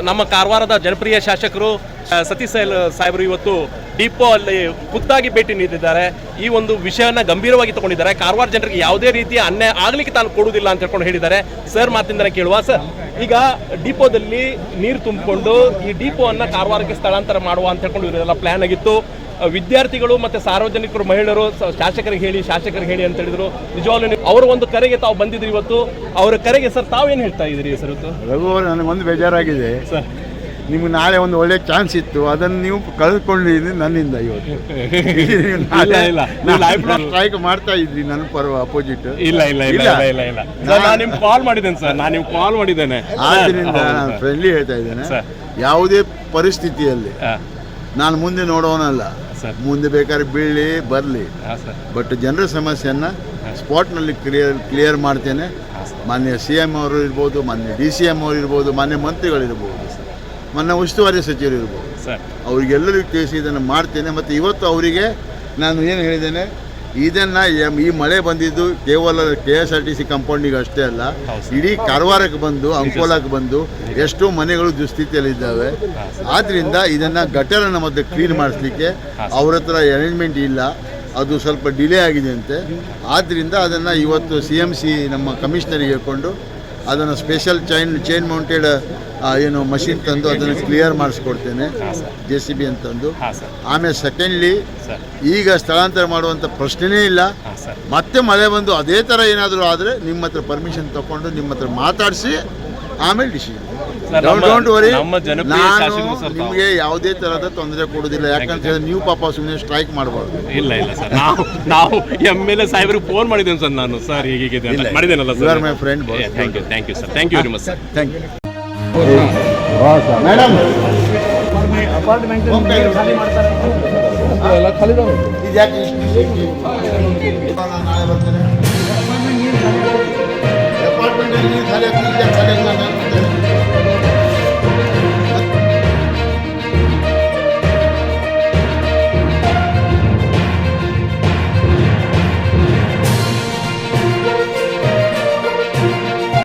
ನಮ್ಮ ಕಾರವಾರದ ಜನಪ್ರಿಯ ಶಾಸಕರು ಸತೀಶ್ ಸಾಹೇಬರು ಇವತ್ತು ಡಿಪೋ ಅಲ್ಲಿ ಖುದ್ದಾಗಿ ಭೇಟಿ ನೀಡಿದ್ದಾರೆ. ಈ ಒಂದು ವಿಷಯನ ಗಂಭೀರವಾಗಿ ತಗೊಂಡಿದ್ದಾರೆ. ಕಾರವಾರ ಜನರಿಗೆ ಯಾವುದೇ ರೀತಿಯ ಅನ್ಯಾಯ ಆಗ್ಲಿಕ್ಕೆ ತಾನು ಕೊಡುವುದಿಲ್ಲ ಅಂತ ಹೇಳ್ಕೊಂಡು ಹೇಳಿದ್ದಾರೆ. ಸರ್ ಮಾತಿಂದನೇ ಕೇಳುವ. ಸರ್, ಈಗ ಡಿಪೋದಲ್ಲಿ ನೀರು ತುಂಬಿಕೊಂಡು ಈ ಡಿಪೋ ಅನ್ನ ಕಾರವಾರಕ್ಕೆ ಸ್ಥಳಾಂತರ ಮಾಡುವ ಅಂತ ಹೇಳ್ಕೊಂಡು ಇವರೆಲ್ಲ ಪ್ಲಾನ್ ಆಗಿತ್ತು. ವಿದ್ಯಾರ್ಥಿಗಳು ಮತ್ತೆ ಸಾರ್ವಜನಿಕರು, ಮಹಿಳೆಯರು ಶಾಸಕರಿಗೆ ಹೇಳಿ ಅಂತ ಹೇಳಿದ್ರು. ನಿಜವಾಗ್ಲೂ ಅವರ ಒಂದು ಕರೆಗೆ ತಾವು ಬಂದಿದ್ರಿ ಇವತ್ತು. ಅವರ ಕರೆಗೆ ಸರ್ ತಾವೇನು ಹೇಳ್ತಾ ಇದ್ರಿ ಸರ್? ರಘು ಅವರು, ನನಗೊಂದು ಬೇಜಾರಾಗಿದೆ ಸರ್. ನಿಮ್ಗೆ ನಾಳೆ ಒಂದು ಒಳ್ಳೆ ಚಾನ್ಸ್ ಇತ್ತು, ಅದನ್ನು ನೀವು ಕಳೆದುಕೊಂಡಿದ್ದೀರಿ ನನ್ನಿಂದ. ಇವತ್ತು ಸ್ಟ್ರೈಕ್ ಮಾಡ್ತಾ ಇದ್ರಿ ನನ್ನ ಪರ ಅಪೋಸಿಟ್. ಇಲ್ಲ ನಾನು ನಿಮ್ಗೆ ಕಾಲ್ ಮಾಡಿದ್ದೇನೆ ಸರ್. ಆದ್ರಿಂದ ನಾನು ಫ್ರೆಂಡ್ಲಿ ಹೇಳ್ತಾ ಇದ್ದೇನೆ, ಯಾವುದೇ ಪರಿಸ್ಥಿತಿಯಲ್ಲಿ ನಾನು ಮುಂದೆ ನೋಡೋನಲ್ಲ. ಮುಂದೆ ಬೇಕಾದ್ರೆ ಬೀಳಲಿ ಬರಲಿ, ಬಟ್ ಜನರ ಸಮಸ್ಯೆಯನ್ನು ಸ್ಪಾಟ್ನಲ್ಲಿ ಕ್ಲಿಯರ್ ಮಾಡ್ತೇನೆ. ಮಾನ್ಯ CM ಅವರು ಇರ್ಬೋದು, ಮಾನ್ಯ DCM ಅವರು ಇರ್ಬೋದು, ಮಾನ್ಯ ಮಂತ್ರಿಗಳಿರ್ಬೋದು, ಮಾನ್ಯ ಉಸ್ತುವಾರಿ ಸಚಿವರು ಇರ್ಬೋದು, ಅವರಿಗೆಲ್ಲರಿಗೂ ತಿಳಿಸಿ ಇದನ್ನು ಮಾಡ್ತೇನೆ. ಮತ್ತು ಇವತ್ತು ಅವರಿಗೆ ನಾನು ಏನು ಹೇಳಿದ್ದೇನೆ, ಇದನ್ನು ಈ ಮಳೆ ಬಂದಿದ್ದು ಕೇವಲ KSRTC ಕಂಪೌಂಡಿಗೆ ಅಷ್ಟೇ ಅಲ್ಲ, ಇಡೀ ಕಾರವಾರಕ್ಕೆ ಬಂದು, ಅಂಕೋಲಾಕ್ಕೆ ಬಂದು ಎಷ್ಟೋ ಮನೆಗಳು ದುಸ್ಥಿತಿಯಲ್ಲಿದ್ದಾವೆ. ಆದ್ದರಿಂದ ಇದನ್ನು ಗಟರನ್ನು ಮತ್ತೆ ಕ್ಲೀನ್ ಮಾಡಿಸ್ಲಿಕ್ಕೆ ಅವ್ರ ಹತ್ರ ಅರೇಂಜ್ಮೆಂಟ್ ಇಲ್ಲ, ಅದು ಸ್ವಲ್ಪ ಡಿಲೇ ಆಗಿದೆ ಅಂತೆ. ಆದ್ದರಿಂದ ಅದನ್ನು ಇವತ್ತು CMC ನಮ್ಮ ಕಮಿಷನರಿಗೆ ಹೇಳ್ಕೊಂಡು ಅದನ್ನು ಸ್ಪೆಷಲ್ ಚೈನ್ ಮೌಂಟೆಡ್ ಏನು ಮಷಿನ್ ತಂದು ಅದನ್ನು ಕ್ಲಿಯರ್ ಮಾಡಿಸ್ಕೊಡ್ತೇನೆ, JCB ಅಂತಂದು. ಆಮೇಲೆ ಸೆಕೆಂಡ್ಲಿ, ಈಗ ಸ್ಥಳಾಂತರ ಮಾಡುವಂಥ ಪ್ರಶ್ನೆನೇ ಇಲ್ಲ. ಮತ್ತೆ ಮಳೆ ಬಂದು ಅದೇ ಥರ ಏನಾದರೂ ಆದರೆ ನಿಮ್ಮ ಹತ್ರ ಪರ್ಮಿಷನ್ ತಗೊಂಡು ನಿಮ್ಮ ಹತ್ರ ಮಾತಾಡಿಸಿ ಆಮೇಲೆ ಡಿಸಿಷನ್. ಡೋಂಟ್ ವರಿ, ನಾನು ನಿಮಗೆ ಯಾವುದೇ ಥರದ ತೊಂದರೆ ಕೊಡೋದಿಲ್ಲ. ಯಾಕಂತ ಹೇಳಿದ್ರೆ ನೀವು ಪಾಪ ಸುಮ್ಮನೆ ಸ್ಟ್ರೈಕ್ ಮಾಡಬಾರ್ದು. ಇಲ್ಲ ಸರ್, ನಾವು MLA ಸಾಹೇಬರಿಗೆ ಫೋನ್ ಮಾಡಿದ್ದೇನೆ ಸರ್. ನಾನು ಸರ್ ಹೀಗೆ ಮಾಡಿದ್ದೇನಲ್ಲ sir. My friend. Thank you sir. Thank you very much sir. Thank you madam. Apartment ಇದ್ಯಾಕೆ ನಾಳೆ ಬರ್ತೇನೆ. ಅಪಾರ್ಟ್ಮೆಂಟ್ ಖಾಲಿ ಆಗ್ತದೆ.